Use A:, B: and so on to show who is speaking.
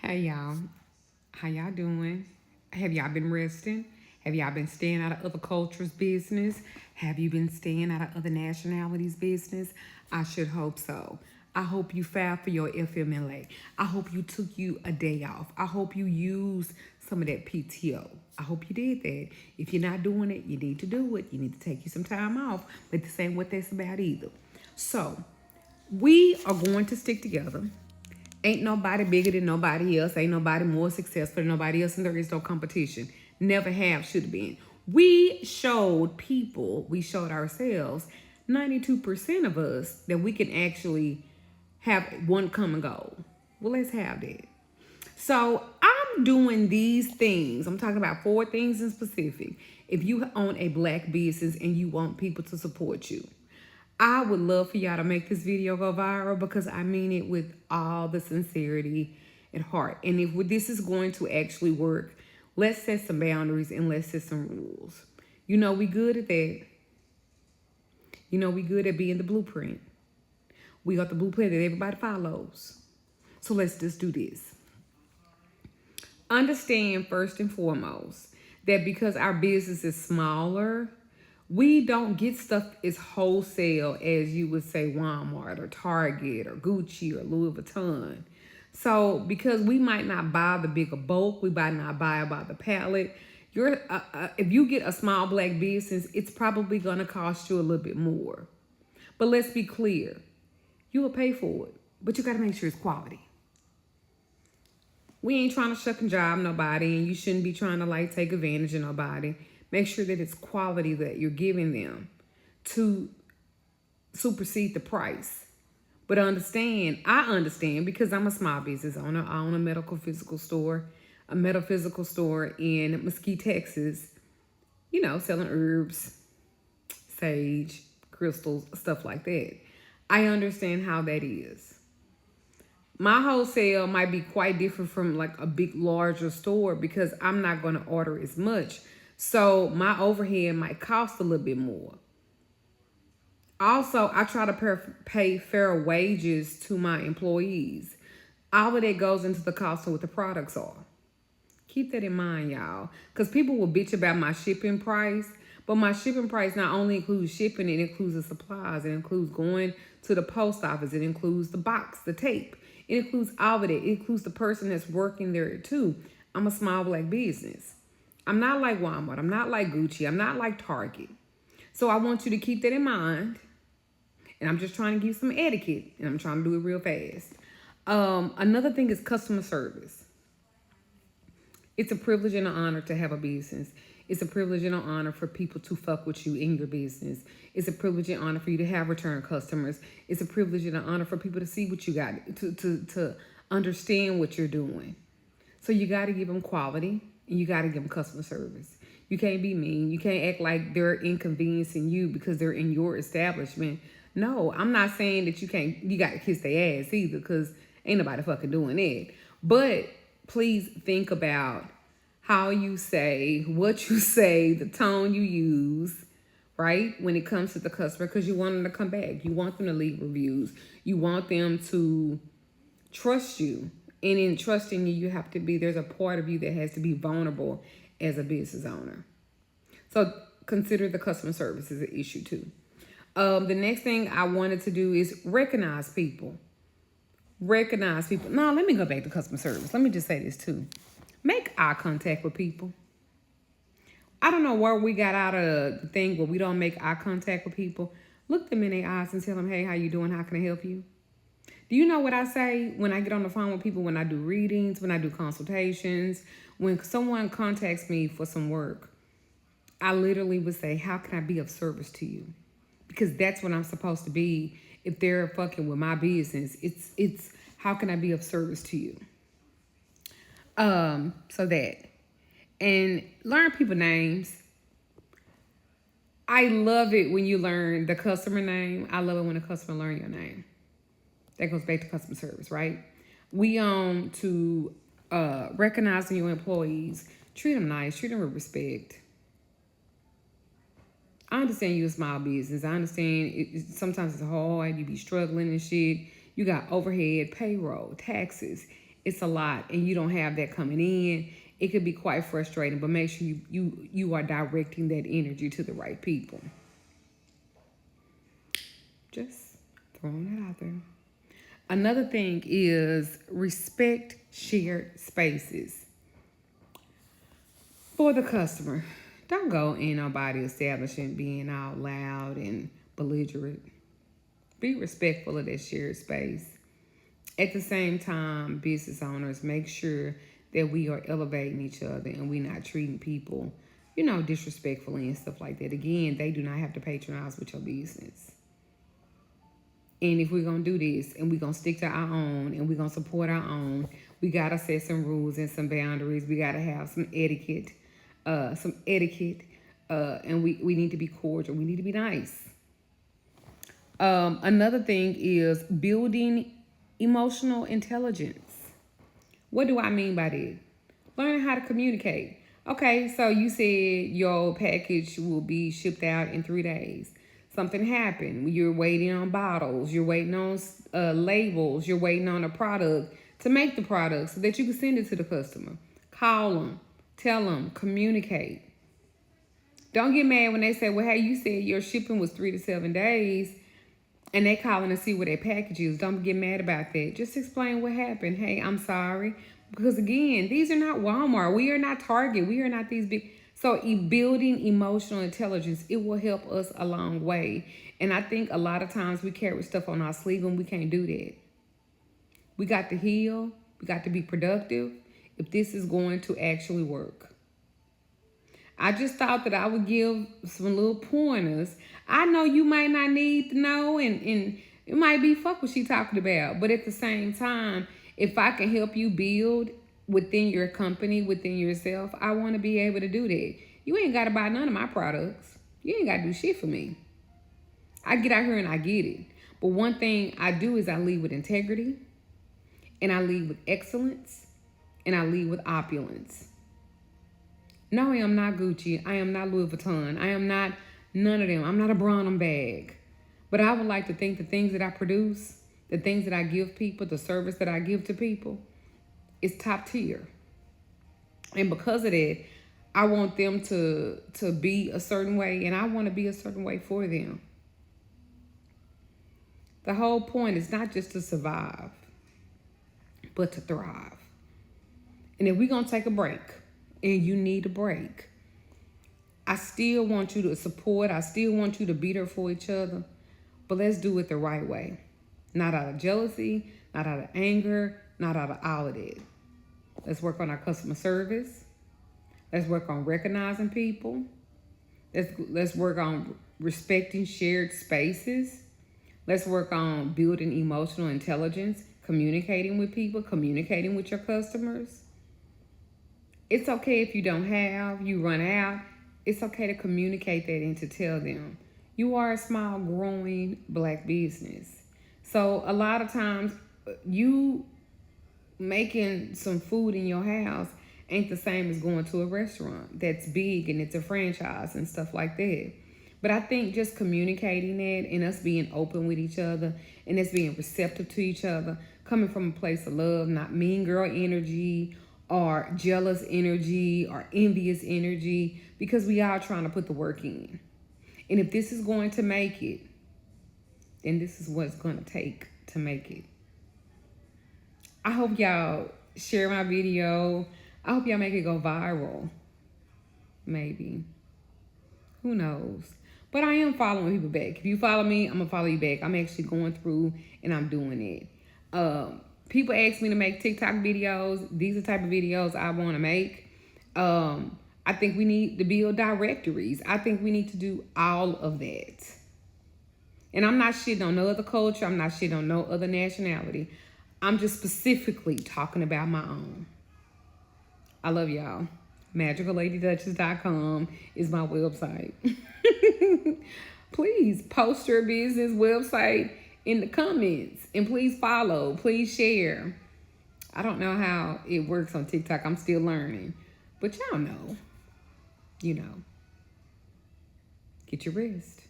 A: Hey y'all, how y'all doing? Have y'all been resting? Have y'all been staying out of other cultures' business? Have you been staying out of other nationalities' business? I should hope so. I hope you filed for your FMLA. I hope you took you a day off. I hope you used some of that PTO. I hope you did that. If you're not doing it, you need to do it. You need to take you some time off. But this ain't what that's about either. So, we are going to stick together. Ain't nobody bigger than nobody else. Ain't nobody more successful than nobody else, and there is no competition. Never have, should have been. We showed people, we showed ourselves, 92% of us, that we can actually have one common goal. Well, let's have that. So I'm doing these things. I'm talking about four things in specific. If you own a black business and you want people to support you, I would love for y'all to make this video go viral because I mean it with all the sincerity and heart. And if this is going to actually work, let's set some boundaries and let's set some rules. You know, we good at that. You know, we good at being the blueprint. We got the blueprint that everybody follows. So let's just do this. Understand first and foremost that because our business is smaller, we don't get stuff as wholesale as you would say Walmart or Target or Gucci or Louis Vuitton. So because we might not buy the bigger bulk, we might not buy by the pallet. If you get a small black business, it's probably gonna cost you a little bit more. But let's be clear, you will pay for it, but you gotta make sure it's quality. We ain't trying to shuck and jive nobody, and you shouldn't be trying to like take advantage of nobody. Make sure that it's quality that you're giving them to supersede the price. But I understand because I'm a small business owner. I own a metaphysical store in Mesquite, Texas, selling herbs, sage, crystals, stuff like that. I understand how that is. My wholesale might be quite different from like a big, larger store because I'm not going to order as much. So my overhead might cost a little bit more. Also, I try to pay fair wages to my employees. All of that goes into the cost of what the products are. Keep that in mind, y'all. Because people will bitch about my shipping price. But my shipping price not only includes shipping, it includes the supplies. It includes going to the post office. It includes the box, the tape. It includes all of it. It includes the person that's working there too. I'm a small black business. I'm not like Walmart. I'm not like Gucci. I'm not like Target. So I want you to keep that in mind. And I'm just trying to give some etiquette. And I'm trying to do it real fast. Another thing is customer service. It's a privilege and an honor to have a business. It's a privilege and an honor for people to fuck with you in your business. It's a privilege and honor for you to have return customers. It's a privilege and an honor for people to see what you got, to understand what you're doing. So you got to give them quality and you got to give them customer service. You can't be mean. You can't act like they're inconveniencing you because they're in your establishment. No, I'm not saying that you got to kiss their ass either because ain't nobody fucking doing that. But please think about how you say, what you say, the tone you use, right? When it comes to the customer, because you want them to come back. You want them to leave reviews. You want them to trust you. And in trusting you, there's a part of you that has to be vulnerable as a business owner. So consider the customer service as an issue too. The next thing I wanted to do is recognize people. No, let me go back to customer service. Let me just say this too. Make eye contact with people. I don't know where we got out of the thing where we don't make eye contact with people. Look them in their eyes and tell them, hey, how you doing? How can I help you? Do you know what I say when I get on the phone with people, when I do readings, when I do consultations, when someone contacts me for some work? I literally would say, how can I be of service to you? Because that's what I'm supposed to be. If they're fucking with my business, it's how can I be of service to you? So that. And learn people names. I love it when you learn the customer name. I love it when a customer learn your name. That goes back to customer service, right? We to recognizing your employees. Treat them nice. Treat them with respect. I understand you're a small business. I understand sometimes it's hard. You be struggling and shit. You got overhead, payroll, taxes. it's a lot and you don't have that coming in, it could be quite frustrating. But make sure you are directing that energy to the right people. Just throwing it out there. Another thing is respect shared spaces for the customer. Don't go in nobody's establishment being out loud and belligerent. Be respectful of that shared space. At the same time, business owners, make sure that we are elevating each other and we're not treating people, disrespectfully and stuff like that. Again, they do not have to patronize with your business. And if we're going to do this and we're going to stick to our own and we're going to support our own, we got to set some rules and some boundaries. We got to have some etiquette, and we need to be cordial. We need to be nice. Another thing is building emotional intelligence. What do I mean by that? Learning how to communicate. Okay, so you said your package will be shipped out in 3 days. Something happened. You're waiting on bottles. You're waiting on labels. You're waiting on a product to make the product so that you can send it to the customer. Call them. Tell them. Communicate. Don't get mad when they say, well, hey, you said your shipping was 3 to 7 days and they calling to see where their package is. Don't get mad about that. Just explain what happened. Hey, I'm sorry. Because again, these are not Walmart. We are not Target. We are not these big. So building emotional intelligence, it will help us a long way. And I think a lot of times we carry stuff on our sleeve and we can't do that. We got to heal. We got to be productive if this is going to actually work. I just thought that I would give some little pointers. I know you might not need to know, and it might be fuck what she talking about. But at the same time, if I can help you build within your company, within yourself, I want to be able to do that. You ain't got to buy none of my products. You ain't got to do shit for me. I get out here and I get it. But one thing I do is I lead with integrity, and I lead with excellence, and I lead with opulence. No, I am not Gucci. I am not Louis Vuitton. I am not none of them. I'm not a Branham bag. But I would like to think the things that I produce, the things that I give people, the service that I give to people, is top tier. And because of that, I want them to be a certain way, and I want to be a certain way for them. The whole point is not just to survive, but to thrive. And if we're going to take a break, and you need a break, I still want you to support. I still want you to be there for each other. But let's do it the right way. Not out of jealousy, not out of anger, not out of all of that. Let's work on our customer service. Let's work on recognizing people. Let's work on respecting shared spaces. Let's work on building emotional intelligence, communicating with people, communicating with your customers. It's okay if you don't have, you run out. It's okay to communicate that and to tell them. You are a small, growing Black business. So a lot of times, you making some food in your house ain't the same as going to a restaurant that's big and it's a franchise and stuff like that. But I think just communicating that and us being open with each other and us being receptive to each other, coming from a place of love, not mean girl energy or jealous energy or envious energy, because we are trying to put the work in. And if this is going to make it, then this is what it's going to take to make it. I hope y'all share my video. I hope y'all make it go viral. Maybe. Who knows? But I am following people back. If you follow me, I'm going to follow you back. I'm actually going through and I'm doing it. People ask me to make TikTok videos. These are the type of videos I want to make. I think we need to build directories. I think we need to do all of that. And I'm not shitting on no other culture. I'm not shitting on no other nationality. I'm just specifically talking about my own. I love y'all. MagicalLadyDuchess.com is my website. Please post your business website in the comments. And please follow. Please share. I don't know how it works on TikTok. I'm still learning. But y'all know. You know. Get your rest.